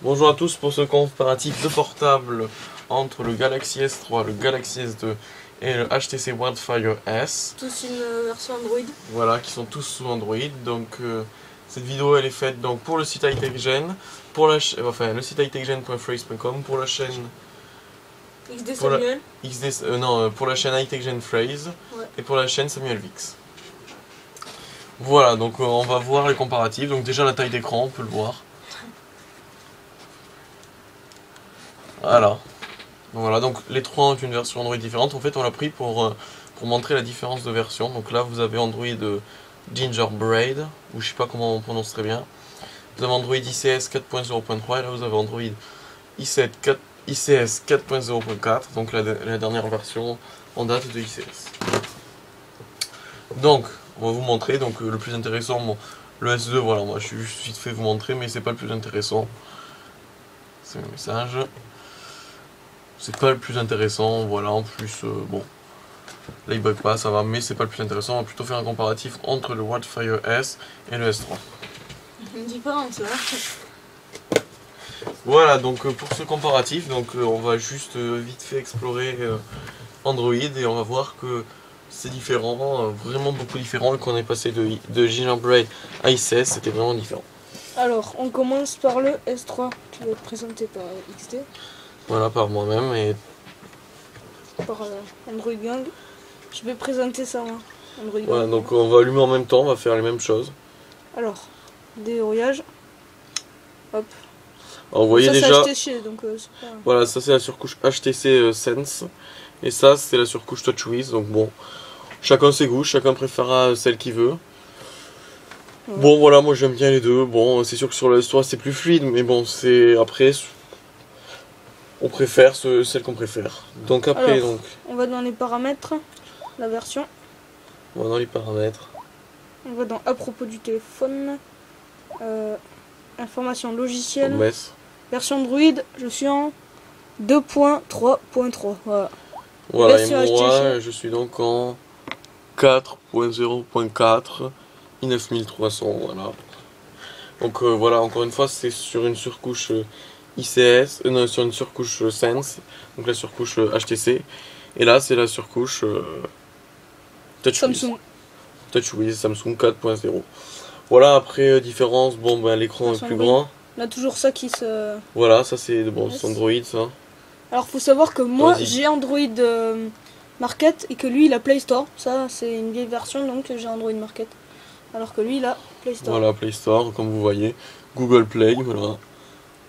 Bonjour à tous pour ce comparatif de portable entre le Galaxy S3, le Galaxy S2 et le HTC Wildfire S. Tous une version Android. Voilà, qui sont tous sous Android. Donc cette vidéo elle est faite donc pour le site hightechgen, pour la le site hightechgen.phrase.com, pour la chaîne XD Samuel. pour la chaîne hightechgen Phrase, Ouais. et pour la chaîne Samuel Vix. Voilà, donc on va voir les comparatifs. Donc déjà la taille d'écran, on peut le voir. Voilà, donc les trois ont une version Android différente. En fait, on l'a pris pour montrer la différence de version. Donc là, vous avez Android Gingerbread, ou je sais pas comment on prononce très bien. Vous avez Android ICS 4.0.3 et là, vous avez Android ICS 4.0.4, donc la dernière version en date de ICS. Donc, on va vous montrer. Donc, le plus intéressant, bon, le S2, voilà, moi je suis juste vite fait vous montrer, mais c'est pas le plus intéressant. C'est le message. C'est pas le plus intéressant, voilà, en plus, bon, là il bug pas, ça va, mais c'est pas le plus intéressant. On va plutôt faire un comparatif entre le Wildfire S et le S3. Une différence là. Voilà, donc pour ce comparatif, donc on va juste vite fait explorer Android et on va voir que c'est différent, vraiment beaucoup différent, et qu'on est passé de Gingerbread à ICS, c'était vraiment différent. Alors, on commence par le S3 qui va être présenté par XD. Voilà, par moi-même et Par Android Gang. Je vais présenter ça, moi. Android voilà, Gang. donc on va allumer en même temps, on va faire les mêmes choses. Alors, déverrouillage. Hop. Alors, vous voyez ça, déjà, c'est HTC, donc c'est pas... voilà, ça c'est la surcouche HTC Sense, et ça c'est la surcouche TouchWiz, donc bon, chacun ses goûts, chacun préférera celle qu'il veut. Ouais. Bon voilà, moi j'aime bien les deux. Bon, c'est sûr que sur le S3 c'est plus fluide, mais bon, c'est après on préfère celle qu'on préfère. Donc après, Alors, donc on va dans les paramètres, la version. on va dans les paramètres. On va dans à propos du téléphone, information logicielle, OS. version Android. Je suis en 2.3.3. Voilà. Voilà, Version et moi HTC. je suis donc en 4.0.4 i9300, voilà. Donc voilà, encore une fois, c'est sur une surcouche ICS, non, sur une surcouche Sense, donc la surcouche HTC, et là c'est la surcouche TouchWiz. TouchWiz Samsung 4.0. Voilà, après différence, bon ben l'écran est plus grand. On a toujours ça qui se... Voilà, ça c'est bon, c'est Android ça. Alors faut savoir que moi Vas-y. j'ai Android Market et que lui il a Play Store. Ça c'est une vieille version, donc j'ai Android Market. Alors que lui il a Play Store. Voilà, Play Store, comme vous voyez. Google Play, voilà.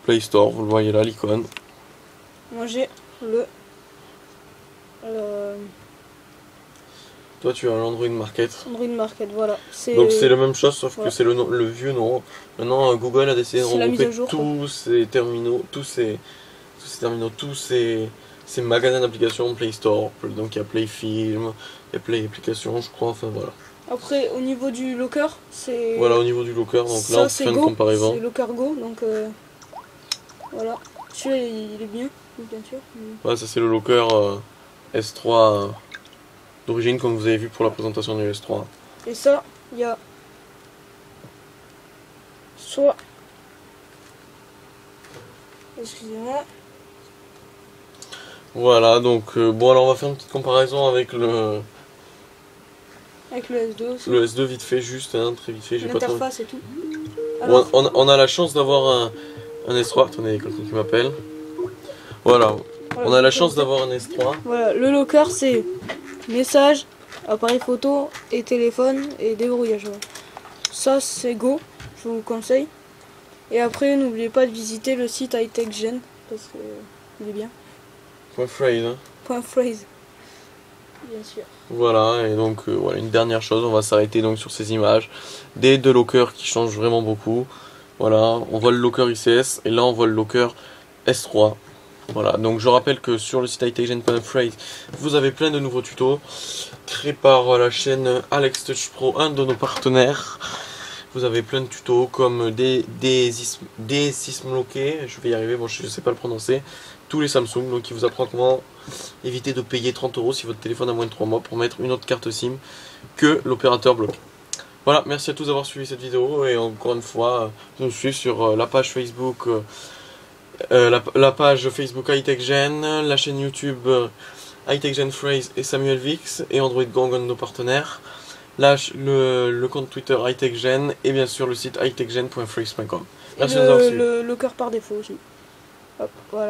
Play Store, vous le voyez là, l'icône. Moi j'ai le... Toi tu as l'Android Market. Android Market, voilà. Donc c'est la même chose, sauf voilà. que c'est le vieux nom. Maintenant Google a décidé de C'est la mise à regrouper jour, tous ces terminaux, tous ces magasins d'applications Play Store. Donc il y a Play Film, il y a Play Applications, je crois, enfin voilà. Après au niveau du locker, c'est... Voilà, au niveau du locker, donc là on fait une comparaison. C'est Locker Go, donc voilà. Celui-là il est bien sûr. Voilà, ça c'est le locker S3 d'origine, comme vous avez vu pour la présentation du S3. Et ça, il y a soit... Excusez-moi. Voilà, donc bon, alors on va faire une petite comparaison avec le Avec le S2 aussi. S2 vite fait, juste, hein, très vite fait. J'ai pas trop... L'interface et tout. Bon, Alors, on a la chance d'avoir un S3. Attendez, il y a quelqu'un qui m'appelle. Voilà, on a la chance d'avoir un S3. voilà, le locker c'est message, appareil photo et téléphone et déverrouillage. Voilà. Ça c'est go, je vous conseille. Et après n'oubliez pas de visiter le site hightechgen parce que il est bien. Point phrase, hein. Point phrase. Bien sûr. Voilà, et donc voilà, une dernière chose, on va s'arrêter donc sur ces images des deux lockers qui changent vraiment beaucoup. Voilà, on voit le locker ICS et là on voit le locker S3. Voilà, donc je rappelle que sur le site hightechgen.phrase, vous avez plein de nouveaux tutos créés par la chaîne Alex Touch Pro, un de nos partenaires. Vous avez plein de tutos comme des sismloqués, je vais y arriver, bon je sais pas le prononcer, tous les Samsung, donc qui vous apprend comment éviter de payer 30 € si votre téléphone a moins de 3 mois pour mettre une autre carte SIM que l'opérateur bloqué. Voilà, merci à tous d'avoir suivi cette vidéo et encore une fois, de nous suivre sur la page Facebook la page Facebook HiTechGen, la chaîne YouTube HiTechGen Phrase et Samuel Vix, et Android Gang, nos partenaires. Là, le compte Twitter HiTechGen, et bien sûr le site hitechgen.phrase.com. Merci de nous avoir suivis. Le cœur par défaut aussi. Hop, voilà.